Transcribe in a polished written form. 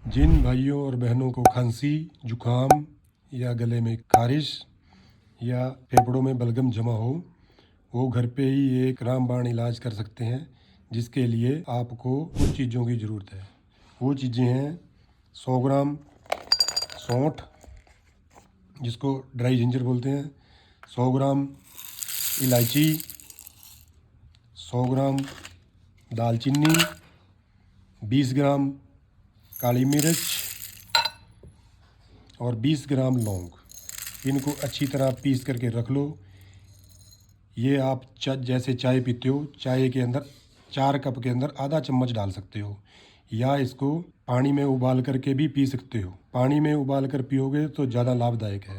जिन भाइयों और बहनों को खांसी, जुकाम या गले में खारिश या फेफड़ों में बलगम जमा हो, वो घर पे ही एक रामबाण इलाज कर सकते हैं, जिसके लिए आपको कुछ चीज़ों की ज़रूरत है। वो चीज़ें हैं 100 ग्राम सौंठ, जिसको ड्राई जिंजर बोलते हैं, 100 ग्राम इलायची, 100 ग्राम दालचीनी, 20 ग्राम काली मिर्च और 20 ग्राम लौंग। इनको अच्छी तरह पीस करके रख लो। ये आप जैसे चाय पीते हो, चाय के अंदर 4 कप के अंदर आधा चम्मच डाल सकते हो, या इसको पानी में उबाल करके भी पी सकते हो। पानी में उबाल कर पियोगे तो ज़्यादा लाभदायक है।